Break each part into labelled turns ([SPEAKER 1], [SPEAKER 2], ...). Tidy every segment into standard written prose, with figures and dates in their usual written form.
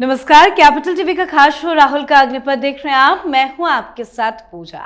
[SPEAKER 1] नमस्कार, capital TV का खास शो राहुल का अग्निपथ देख रहे हैं आप। मैं हूं आपके साथ पूजा।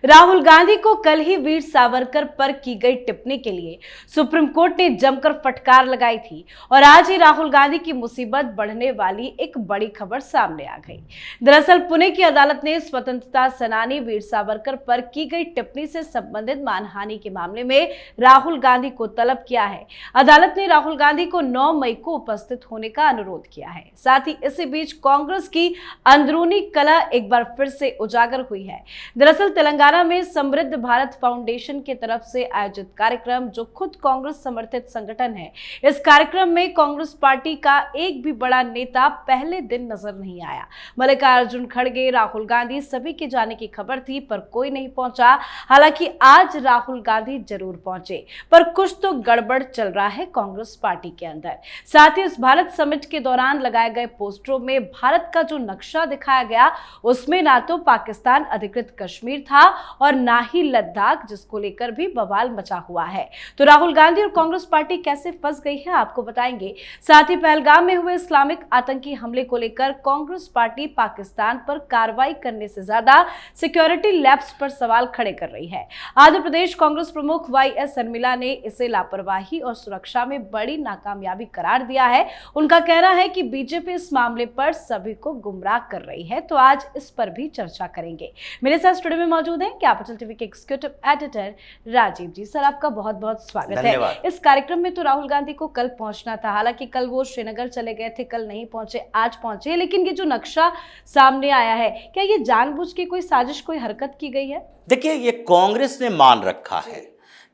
[SPEAKER 1] राहुल गांधी को कल ही वीर सावरकर पर की गई टिप्पणी के लिए सुप्रीम कोर्ट ने जमकर फटकार लगाई थी और आज ही राहुल गांधी की मुसीबत बढ़ने वाली एक बड़ी खबर सामने आ गई। दरअसल पुणे की अदालत ने स्वतंत्रता सेनानी वीर सावरकर पर की गई टिप्पणी से संबंधित मानहानि के मामले में राहुल गांधी को तलब किया है। अदालत ने राहुल गांधी को 9 मई को उपस्थित होने का अनुरोध किया है। साथ ही इसी बीच कांग्रेस की अंदरूनी कलह एक बार फिर से उजागर हुई है। दरअसल तेलंगाना में समृद्ध भारत फाउंडेशन की तरफ से आयोजित कार्यक्रम, जो खुद कांग्रेस समर्थित संगठन है, इस कार्यक्रम में कांग्रेस पार्टी का एक भी बड़ा नेता पहले दिन नजर नहीं आया। मल्लिकार्जुन खड़गे, राहुल गांधी सभी के जाने की खबर थी, पर कोई नहीं पहुंचा। हालांकि आज राहुल गांधी जरूर पहुंचे, पर कुछ तो गड़बड़ चल रहा है कांग्रेस पार्टी के अंदर। साथ ही इस भारत समिट के दौरान लगाए गए पोस्टरों में भारत का जो नक्शा दिखाया गया, उसमें ना तो पाकिस्तान अधिकृत कश्मीर था और ना ही लद्दाख, जिसको लेकर भी बवाल मचा हुआ है। तो राहुल गांधी और कांग्रेस पार्टी कैसे फंस गई है, आपको बताएंगे। साथ ही पहलगाम में हुए इस्लामिक आतंकी हमले को लेकर कांग्रेस पार्टी पाकिस्तान पर कार्रवाई करने से ज्यादा सिक्योरिटी लैब्स पर सवाल खड़े कर रही है। आंध्र प्रदेश कांग्रेस प्रमुख वाईएस शर्मिला ने इसे लापरवाही और सुरक्षा में बड़ी नाकामयाबी करार दिया है। उनका कहना है कि बीजेपी इस मामले पर सभी को गुमराह कर रही है। तो आज इस पर भी चर्चा करेंगे। मेरे साथ स्टूडियो में मौजूद हैं कैपिटल टीवी के एग्जीक्यूटिव एडिटर राजीव जी। सर, आपका बहुत बहुत स्वागत है। इस कार्यक्रम में तो राहुल गांधी को कल पहुंचना था, हालांकि कल वो श्रीनगर चले गए थे, कल नहीं पहुंचे, आज पहुंचे। लेकिन ये जो नक्शा सामने आया है, क्या ये जानबूझ के कोई साजिश, कोई हरकत की गई है?
[SPEAKER 2] देखिए, ये कांग्रेस ने मान रखा है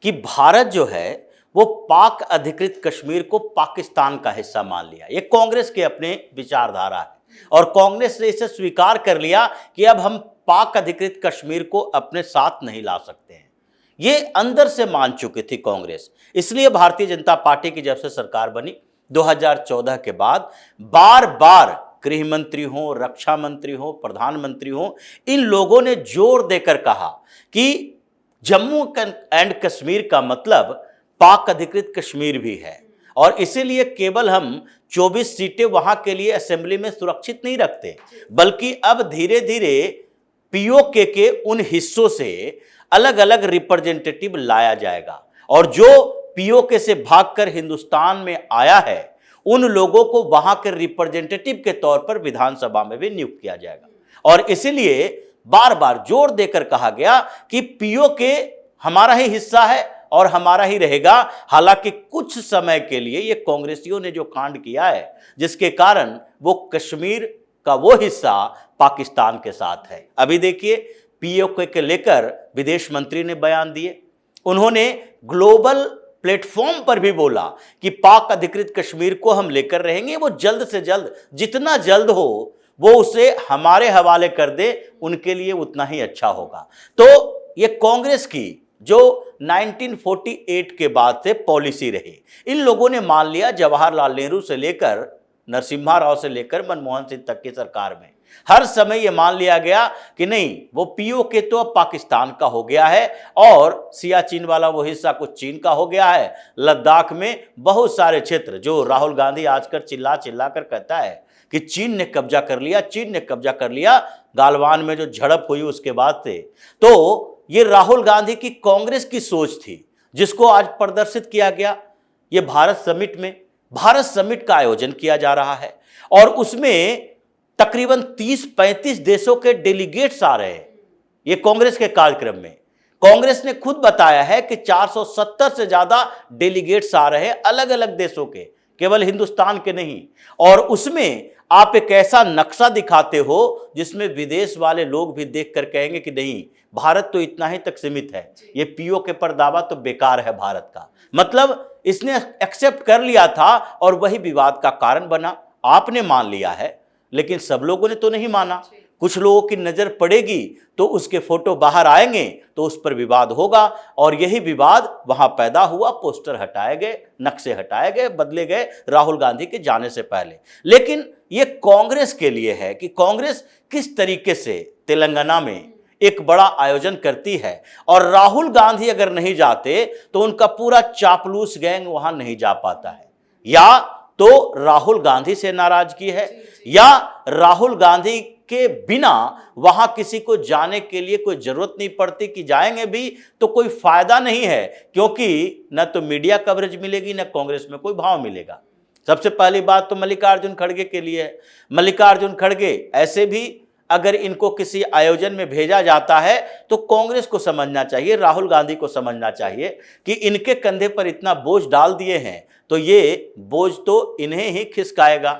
[SPEAKER 2] कि भारत जो है वो पाक अधिकृत कश्मीर को पाकिस्तान का हिस्सा मान लिया। ये कांग्रेस के अपने विचारधारा है और कांग्रेस ने इसे स्वीकार कर लिया कि अब हम पाक अधिकृत कश्मीर को अपने साथ नहीं ला सकते हैं। ये अंदर से मान चुकी थी कांग्रेस। इसलिए भारतीय जनता पार्टी की जब से सरकार बनी 2014 के बाद बार बार गृह मंत्री हो, रक्षा मंत्री हो, प्रधानमंत्री हो, इन लोगों ने जोर देकर कहा कि जम्मू एंड कश्मीर का मतलब पाक अधिकृत कश्मीर भी है और इसीलिए केवल हम 24 सीटें वहां के लिए असेंबली में सुरक्षित नहीं रखते, बल्कि अब धीरे धीरे पीओके के उन हिस्सों से अलग अलग रिप्रेजेंटेटिव लाया जाएगा और जो पीओके से भागकर हिंदुस्तान में आया है, उन लोगों को वहां के रिप्रेजेंटेटिव के तौर पर विधानसभा में भी नियुक्त किया जाएगा। और इसीलिए बार बार जोर देकर कहा गया कि पीओके हमारा ही हिस्सा है और हमारा ही रहेगा। हालांकि कुछ समय के लिए ये कांग्रेसियों ने जो कांड किया है, जिसके कारण वो कश्मीर का वो हिस्सा पाकिस्तान के साथ है। अभी देखिए, पीओके के लेकर विदेश मंत्री ने बयान दिए। उन्होंने ग्लोबल प्लेटफॉर्म पर भी बोला कि पाक अधिकृत कश्मीर को हम लेकर रहेंगे, वो जल्द से जल्द, जितना जल्द हो वो उसे हमारे हवाले कर दे, उनके लिए उतना ही अच्छा होगा। तो ये कांग्रेस की जो 1948 के बाद से पॉलिसी रही, इन लोगों ने मान लिया। जवाहरलाल नेहरू से लेकर नरसिम्हा राव से लेकर मनमोहन सिंह तक की सरकार में हर समय यह मान लिया गया कि नहीं, वो पीओके तो अब पाकिस्तान का हो गया है और सियाचिन वाला वो हिस्सा कुछ चीन का हो गया है। लद्दाख में बहुत सारे क्षेत्र जो राहुल गांधी आजकल चिल्ला चिल्ला कर कहता है कि चीन ने कब्जा कर लिया, चीन ने कब्जा कर लिया, गालवान में जो झड़प हुई उसके बाद से, तो ये राहुल गांधी की कांग्रेस की सोच थी, जिसको आज प्रदर्शित किया गया। ये भारत समिट का आयोजन किया जा रहा है और उसमें तकरीबन 30-35 देशों के डेलीगेट्स आ रहे हैं। ये कांग्रेस के कार्यक्रम में कांग्रेस ने खुद बताया है कि 470 से ज्यादा डेलीगेट्स आ रहे हैं अलग अलग देशों के, केवल हिंदुस्तान के नहीं। और उसमें आप एक ऐसा नक्शा दिखाते हो जिसमें विदेश वाले लोग भी देखकर कहेंगे कि नहीं, भारत तो इतना ही तक सीमित है, ये पीओके पर दावा तो बेकार है भारत का। मतलब इसने एक्सेप्ट कर लिया था और वही विवाद का कारण बना। आपने मान लिया है, लेकिन सब लोगों ने तो नहीं माना। कुछ लोगों की नजर पड़ेगी तो उसके फोटो बाहर आएंगे तो उस पर विवाद होगा और यही विवाद वहां पैदा हुआ। पोस्टर हटाए गए, नक्शे हटाए गए, बदले गए राहुल गांधी के जाने से पहले। लेकिन यह कांग्रेस के लिए है कि कांग्रेस किस तरीके से तेलंगाना में एक बड़ा आयोजन करती है और राहुल गांधी अगर नहीं जाते तो उनका पूरा चापलूस गैंग वहां नहीं जा पाता है, या तो राहुल गांधी से नाराजगी है या राहुल गांधी के बिना वहां किसी को जाने के लिए कोई जरूरत नहीं पड़ती, कि जाएंगे भी तो कोई फायदा नहीं है, क्योंकि न तो मीडिया कवरेज मिलेगी न कांग्रेस में कोई भाव मिलेगा। सबसे पहली बात तो मल्लिकार्जुन खड़गे के लिए है। मल्लिकार्जुन खड़गे ऐसे भी अगर इनको किसी आयोजन में भेजा जाता है तो कांग्रेस को समझना चाहिए, राहुल गांधी को समझना चाहिए कि इनके कंधे पर इतना बोझ डाल दिए हैं तो ये बोझ तो इन्हें ही खिसकाएगा,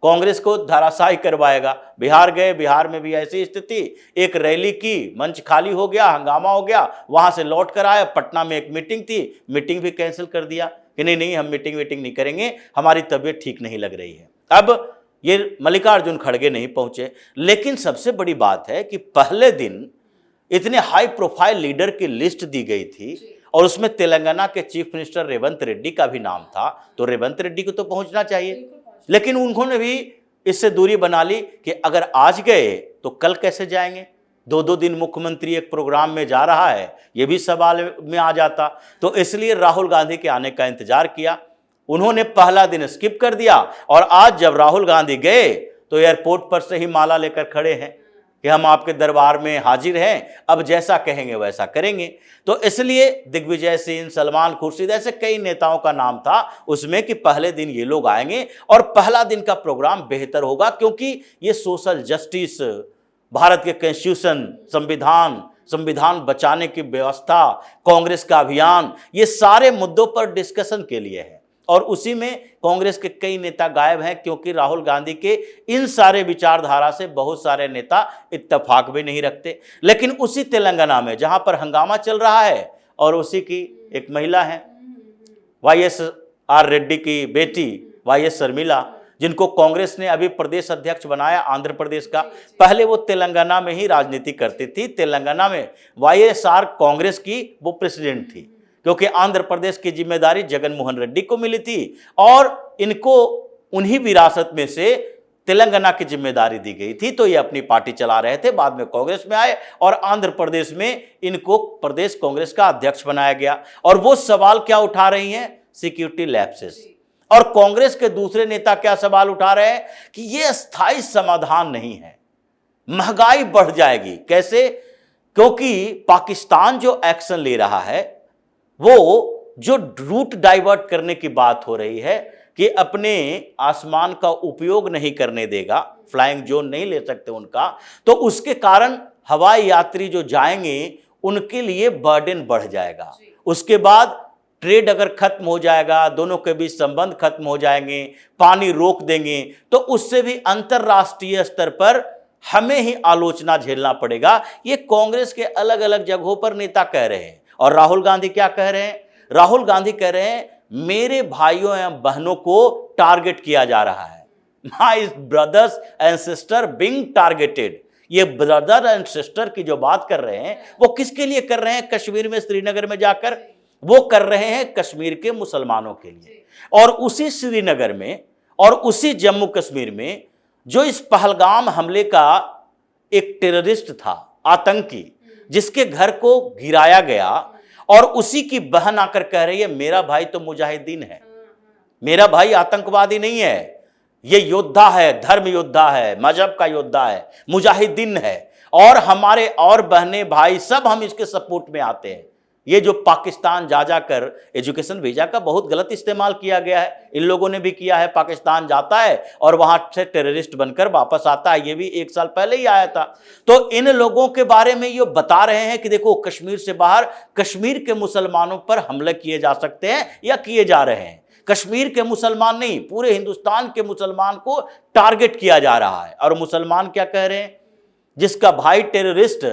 [SPEAKER 2] कांग्रेस को धराशायी करवाएगा। बिहार गए, बिहार में भी ऐसी स्थिति, एक रैली की, मंच खाली हो गया, हंगामा हो गया, वहां से लौट कर आए, पटना में एक मीटिंग थी, मीटिंग भी कैंसिल कर दिया कि नहीं हम मीटिंग नहीं करेंगे, हमारी तबीयत ठीक नहीं लग रही है। अब ये मल्लिकार्जुन खड़गे नहीं पहुंचे। लेकिन सबसे बड़ी बात है कि पहले दिन इतने हाई प्रोफाइल लीडर की लिस्ट दी गई थी और उसमें तेलंगाना के चीफ मिनिस्टर रेवंत रेड्डी का भी नाम था, तो रेवंत रेड्डी को तो पहुंचना चाहिए। लेकिन उन्होंने भी इससे दूरी बना ली कि अगर आज गए तो कल कैसे जाएंगे, 2-2 दिन मुख्यमंत्री एक प्रोग्राम में जा रहा है, यह भी सवाल में आ जाता। तो इसलिए राहुल गांधी के आने का इंतजार किया, उन्होंने पहला दिन स्किप कर दिया और आज जब राहुल गांधी गए तो एयरपोर्ट पर से ही माला लेकर खड़े हैं कि हम आपके दरबार में हाजिर हैं, अब जैसा कहेंगे वैसा करेंगे। तो इसलिए दिग्विजय सिंह, सलमान खुर्शीद, ऐसे कई नेताओं का नाम था उसमें कि पहले दिन ये लोग आएंगे और पहला दिन का प्रोग्राम बेहतर होगा, क्योंकि ये सोशल जस्टिस, भारत के कॉन्स्टिट्यूशन, संविधान बचाने की व्यवस्था, कांग्रेस का अभियान, ये सारे मुद्दों पर डिस्कशन के लिए है। और उसी में कांग्रेस के कई नेता गायब हैं, क्योंकि राहुल गांधी के इन सारे विचारधारा से बहुत सारे नेता इत्तेफाक भी नहीं रखते। लेकिन उसी तेलंगाना में जहां पर हंगामा चल रहा है और उसी की एक महिला है YSR रेड्डी की बेटी YS शर्मिला, जिनको कांग्रेस ने अभी प्रदेश अध्यक्ष बनाया आंध्र प्रदेश का। पहले वो तेलंगाना में ही राजनीति करती थी, तेलंगाना में YSR कांग्रेस की वो प्रेसिडेंट थी, क्योंकि आंध्र प्रदेश की जिम्मेदारी जगन मोहन रेड्डी को मिली थी और इनको उन्हीं विरासत में से तेलंगाना की जिम्मेदारी दी गई थी। तो ये अपनी पार्टी चला रहे थे, बाद में कांग्रेस में आए और आंध्र प्रदेश में इनको प्रदेश कांग्रेस का अध्यक्ष बनाया गया। और वो सवाल क्या उठा रही हैं? Security lapses. और कांग्रेस के दूसरे नेता क्या सवाल उठा रहे हैं कि ये स्थायी समाधान नहीं है, महंगाई बढ़ जाएगी। कैसे? क्योंकि पाकिस्तान जो एक्शन ले रहा है, वो जो रूट डाइवर्ट करने की बात हो रही है कि अपने आसमान का उपयोग नहीं करने देगा, फ्लाइंग जोन नहीं ले सकते उनका, तो उसके कारण हवाई यात्री जो जाएंगे उनके लिए बर्डन बढ़ जाएगा। उसके बाद ट्रेड अगर खत्म हो जाएगा, दोनों के बीच संबंध खत्म हो जाएंगे, पानी रोक देंगे, तो उससे भी अंतर्राष्ट्रीय स्तर पर हमें ही आलोचना झेलना पड़ेगा। ये कांग्रेस के अलग अलग जगहों पर नेता कह रहे हैं। और राहुल गांधी क्या कह रहे हैं? राहुल गांधी कह रहे हैं मेरे भाइयों एवं बहनों को टारगेट किया जा रहा है। My brothers and sister being targeted. ये ब्रदर एंड सिस्टर की जो बात कर रहे हैं वो किसके लिए कर रहे हैं? कश्मीर में, श्रीनगर में जाकर वो कर रहे हैं कश्मीर के मुसलमानों के लिए। और उसी श्रीनगर में और उसी जम्मू कश्मीर में जो इस पहलगाम हमले का एक टेररिस्ट था, आतंकी, जिसके घर को गिराया गया, और उसी की बहन आकर कह रही है मेरा भाई तो मुजाहिदीन है, मेरा भाई आतंकवादी नहीं है, ये योद्धा है, धर्म योद्धा है, मजहब का योद्धा है, मुजाहिदीन है, और हमारे और बहनें भाई सब हम इसके सपोर्ट में आते हैं। ये जो पाकिस्तान जा जाकर एजुकेशन वीजा का बहुत गलत इस्तेमाल किया गया है, इन लोगों ने भी किया है। पाकिस्तान जाता है और वहां से टेररिस्ट बनकर वापस आता है, ये भी 1 साल पहले ही आया था। तो इन लोगों के बारे में ये बता रहे हैं कि देखो कश्मीर से बाहर कश्मीर के मुसलमानों पर हमले किए जा सकते हैं या किए जा रहे हैं। कश्मीर के मुसलमान नहीं, पूरे हिंदुस्तान के मुसलमान को टारगेट किया जा रहा है। और मुसलमान क्या कह रहे हैं? जिसका भाई टेररिस्ट,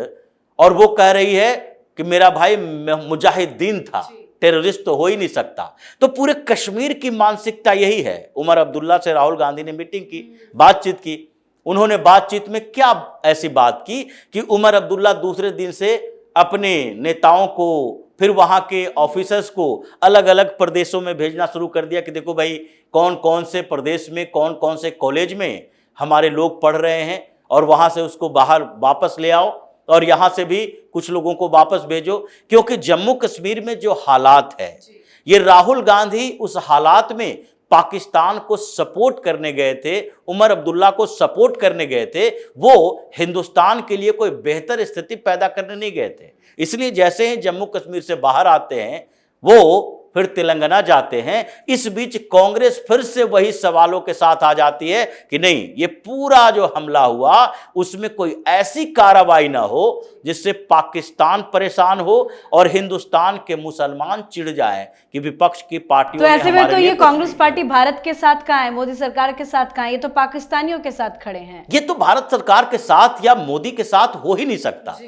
[SPEAKER 2] और वो कह रही है कि मेरा भाई मुजाहिदीन था, टेररिस्ट तो हो ही नहीं सकता। तो पूरे कश्मीर की मानसिकता यही है। उमर अब्दुल्ला से राहुल गांधी ने मीटिंग की, बातचीत की। उन्होंने बातचीत में क्या ऐसी बात की कि उमर अब्दुल्ला दूसरे दिन से अपने नेताओं को, फिर वहां के ऑफिसर्स को अलग अलग प्रदेशों में भेजना शुरू कर दिया कि देखो भाई कौन कौन से प्रदेश में, कौन कौन से कॉलेज में हमारे लोग पढ़ रहे हैं, और वहां से उसको बाहर वापस ले आओ, और यहां से भी कुछ लोगों को वापस भेजो। क्योंकि जम्मू कश्मीर में जो हालात है, ये राहुल गांधी उस हालात में पाकिस्तान को सपोर्ट करने गए थे, उमर अब्दुल्ला को सपोर्ट करने गए थे, वो हिंदुस्तान के लिए कोई बेहतर स्थिति पैदा करने नहीं गए थे। इसलिए जैसे ही जम्मू कश्मीर से बाहर आते हैं वो फिर तेलंगाना जाते हैं। इस बीच कांग्रेस फिर से वही सवालों के साथ आ जाती है कि नहीं, ये पूरा जो हमला हुआ उसमें कोई ऐसी कार्रवाई ना हो जिससे पाकिस्तान परेशान हो और हिंदुस्तान के मुसलमान चिढ़ जाएं कि विपक्ष की पार्टियों
[SPEAKER 1] तो ऐसे में तो ये कांग्रेस पार्टी भारत के साथ कहां है, मोदी सरकार के साथ कहां है? ये तो पाकिस्तानियों के साथ खड़े हैं।
[SPEAKER 2] ये तो भारत सरकार के साथ या मोदी के साथ हो ही नहीं सकता।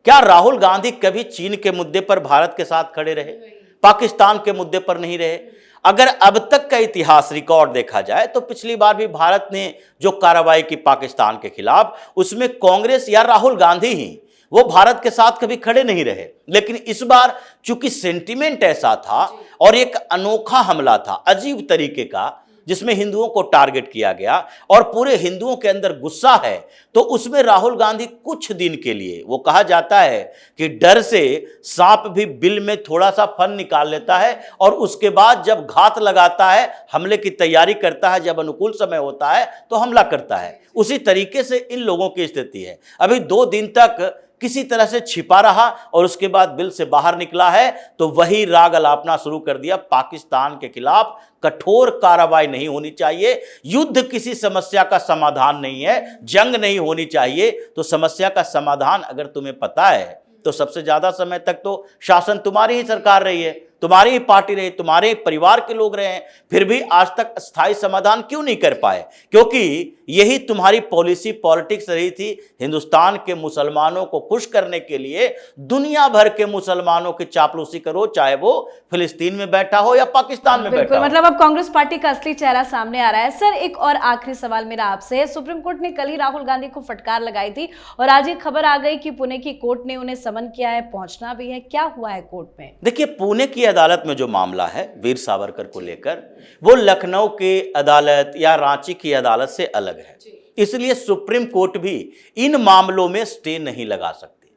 [SPEAKER 2] क्या राहुल गांधी कभी चीन के मुद्दे पर भारत के साथ खड़े रहे? पाकिस्तान के मुद्दे पर नहीं रहे। अगर अब तक का इतिहास रिकॉर्ड देखा जाए तो पिछली बार भी भारत ने जो कार्रवाई की पाकिस्तान के खिलाफ, उसमें कांग्रेस या राहुल गांधी ही वो भारत के साथ कभी खड़े नहीं रहे। लेकिन इस बार चूंकि सेंटिमेंट ऐसा था और एक अनोखा हमला था अजीब तरीके का, जिसमें हिंदुओं को टारगेट किया गया और पूरे हिंदुओं के अंदर गुस्सा है, तो उसमें राहुल गांधी कुछ दिन के लिए, वो कहा जाता है कि डर से सांप भी बिल में थोड़ा सा फन निकाल लेता है और उसके बाद जब घात लगाता है, हमले की तैयारी करता है, जब अनुकूल समय होता है तो हमला करता है। उसी तरीके से इन लोगों की स्थिति है। अभी 2 दिन तक किसी तरह से छिपा रहा और उसके बाद बिल से बाहर निकला है तो वही राग अलापना शुरू कर दिया। पाकिस्तान के खिलाफ कठोर कार्रवाई नहीं होनी चाहिए, युद्ध किसी समस्या का समाधान नहीं है, जंग नहीं होनी चाहिए। तो समस्या का समाधान अगर तुम्हें पता है तो सबसे ज्यादा समय तक तो शासन तुम्हारी ही सरकार रही है, तुम्हारी ही पार्टी रही, तुम्हारे ही परिवार के लोग रहे हैं, फिर भी आज तक स्थायी समाधान क्यों नहीं कर पाए? क्योंकि यही तुम्हारी पॉलिसी पॉलिटिक्स रही थी। हिंदुस्तान के मुसलमानों को खुश करने के लिए दुनिया भर के मुसलमानों की चापलूसी करो, चाहे वो फिलिस्तीन में बैठा हो या पाकिस्तान में बैठा हो।
[SPEAKER 1] मतलब अब कांग्रेस पार्टी का असली चेहरा सामने आ रहा है। सर, एक और आखिरी सवाल मेरा आपसे है। सुप्रीम कोर्ट ने कल ही राहुल गांधी को फटकार लगाई थी और आज ये खबर आ गई कि पुणे की कोर्ट ने उन्हें समन किया है, पहुंचना भी है। क्या हुआ है कोर्ट में?
[SPEAKER 2] देखिए, पुणे की अदालत में जो मामला है वीर सावरकर को लेकर, वो लखनऊ की अदालत या रांची की अदालत से अलग है। इसलिए सुप्रीम कोर्ट भी इन मामलों में स्टे नहीं लगा सकती,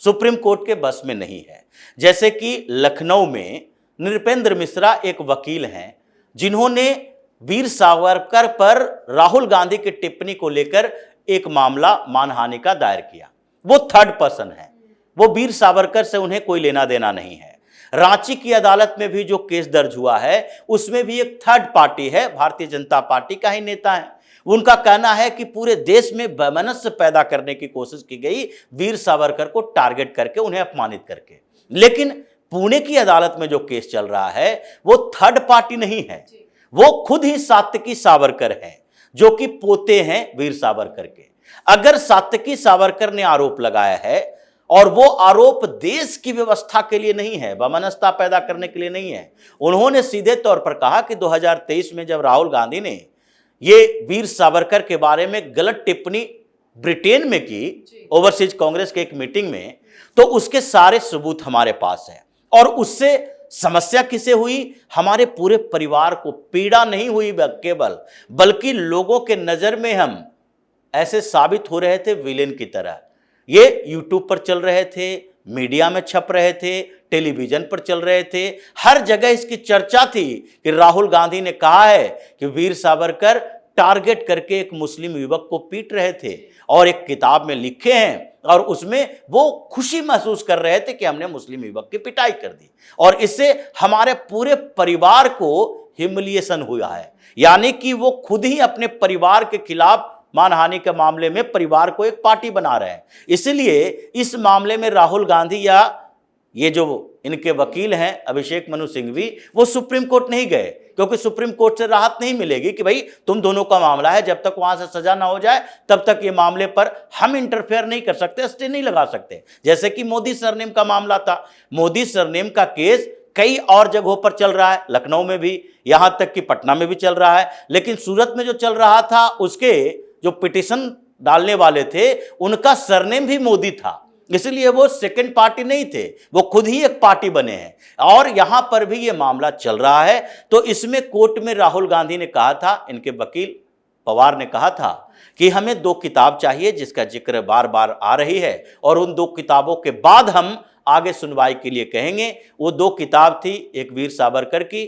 [SPEAKER 2] सुप्रीम कोर्ट के बस में नहीं है। जैसे कि लखनऊ में नृपेंद्र मिश्रा एक वकील हैं जिन्होंने वीर सावरकर पर राहुल गांधी की टिप्पणी को लेकर एक मामला मानहानि का दायर किया। वो थर्ड पर्सन है, वो वीर सावरकर से उन्हें कोई लेना देना नहीं है। रांची की अदालत में भी जो केस दर्ज हुआ है उसमें भी एक थर्ड पार्टी है, भारतीय जनता पार्टी का ही नेता है। उनका कहना है कि पूरे देश में वैमनस्य पैदा करने की कोशिश की गई वीर सावरकर को टारगेट करके, उन्हें अपमानित करके। लेकिन पुणे की अदालत में जो केस चल रहा है वो थर्ड पार्टी नहीं है, वो खुद ही सात्यकी सावरकर हैं जो कि पोते हैं वीर सावरकर के। अगर सात्यकी सावरकर ने आरोप लगाया है और वो आरोप देश की व्यवस्था के लिए नहीं है, वैमनस्यता पैदा करने के लिए नहीं है, उन्होंने सीधे तौर पर कहा कि 2023 में जब राहुल गांधी ने ये वीर सावरकर के बारे में गलत टिप्पणी ब्रिटेन में की ओवरसीज कांग्रेस के एक मीटिंग में, तो उसके सारे सबूत हमारे पास हैं। और उससे समस्या किसे हुई? हमारे पूरे परिवार को पीड़ा नहीं हुई केवल, बल्कि लोगों के नजर में हम ऐसे साबित हो रहे थे विलेन की तरह। ये यूट्यूब पर चल रहे थे, मीडिया में छप रहे थे, टेलीविजन पर चल रहे थे, हर जगह इसकी चर्चा थी कि राहुल गांधी ने कहा है कि वीर सावरकर टारगेट करके एक मुस्लिम युवक को पीट रहे थे और एक किताब में लिखे हैं और उसमें वो खुशी महसूस कर रहे थे कि हमने मुस्लिम युवक की पिटाई कर दी और इससे हमारे पूरे परिवार को ह्यूमिलिएशन हुआ है। यानी कि वो खुद ही अपने परिवार के खिलाफ मानहानि के मामले में परिवार को एक पार्टी बना रहे हैं। इसलिए इस मामले में राहुल गांधी या ये जो इनके वकील हैं अभिषेक मनु सिंघवी, वो सुप्रीम कोर्ट नहीं गए क्योंकि सुप्रीम कोर्ट से राहत नहीं मिलेगी कि भाई तुम दोनों का मामला है, जब तक वहां से सजा ना हो जाए तब तक ये मामले पर हम इंटरफेयर नहीं कर सकते, स्टे नहीं लगा सकते। जैसे कि मोदी सरनेम का मामला था, मोदी सरनेम का केस कई और जगहों पर चल रहा है, लखनऊ में भी, यहां तक कि पटना में भी चल रहा है। लेकिन सूरत में जो चल रहा था उसके जो पिटीशन डालने वाले थे उनका सरनेम भी मोदी था, इसलिए वो सेकंड पार्टी नहीं थे, वो खुद ही एक पार्टी बने हैं। और यहां पर भी ये मामला चल रहा है। तो इसमें कोर्ट में राहुल गांधी ने कहा था, इनके वकील पवार ने कहा था कि हमें 2 किताब चाहिए जिसका जिक्र बार बार आ रही है और उन 2 किताबों के बाद हम आगे सुनवाई के लिए कहेंगे। वो 2 किताब थी, एक वीर सावरकर की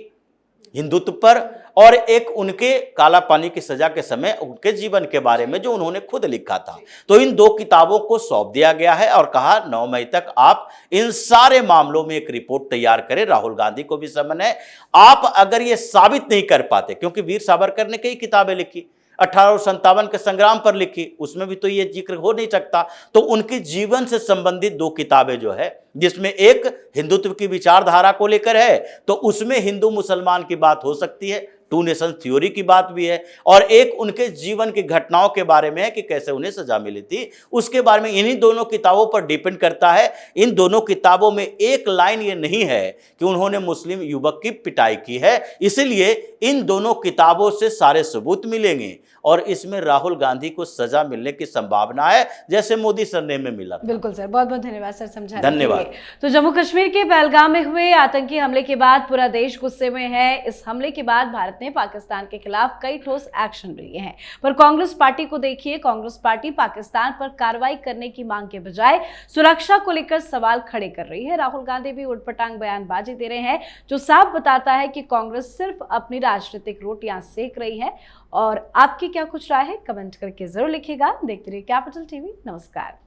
[SPEAKER 2] हिंदुत्व पर और एक उनके काला पानी की सजा के समय उनके जीवन के बारे में जो उन्होंने खुद लिखा था। तो इन 2 किताबों को सौंप दिया गया है और कहा 9 मई तक आप इन सारे मामलों में एक रिपोर्ट तैयार करें। राहुल गांधी को भी समन है, आप अगर ये साबित नहीं कर पाते, क्योंकि वीर सावरकर ने कई किताबें लिखी, 1857 के संग्राम पर लिखी, उसमें भी तो ये जिक्र हो नहीं सकता। तो उनके जीवन से संबंधित 2 किताबें जो है, जिसमें एक हिंदुत्व की विचारधारा को लेकर है, तो उसमें हिंदू मुसलमान की बात हो सकती है, 2 नेशन थ्योरी की बात भी है, और एक उनके जीवन की घटनाओं के बारे में है कि कैसे उन्हें सजा मिली थी, उसके बारे में। इन्हीं दोनों किताबों पर डिपेंड करता है। इन दोनों किताबों में एक लाइन ये नहीं है कि उन्होंने मुस्लिम युवक की पिटाई की है, इसलिए इन दोनों किताबों से सारे सबूत मिलेंगे और इसमें राहुल गांधी को सजा मिलने की संभावना है, जैसे मोदी सरने में मिला था।
[SPEAKER 1] बिल्कुल सर, बहुत बहुत धन्यवाद सर समझाने
[SPEAKER 2] धन्यवाद।
[SPEAKER 1] के लिए। तो जम्मू कश्मीर के पहलगाम में हुए आतंकी हमले के बाद पूरा देश गुस्से में है। इस हमले के बाद भारत ने पाकिस्तान के खिलाफ कई ठोस एक्शन लिए हैं, पर कांग्रेस पार्टी को देखिए, कांग्रेस पार्टी पाकिस्तान पर कार्रवाई करने की मांग के बजाय सुरक्षा को लेकर सवाल खड़े कर रही है। राहुल गांधी भी उटपटांग बयानबाजी दे रहे हैं, जो साफ बताता है कि कांग्रेस सिर्फ अपनी राजनीतिक रोटियां सेक रही है। और आपकी क्या कुछ राय है, कमेंट करके जरूर लिखिएगा। देखते रहिए कैपिटल टीवी। नमस्कार।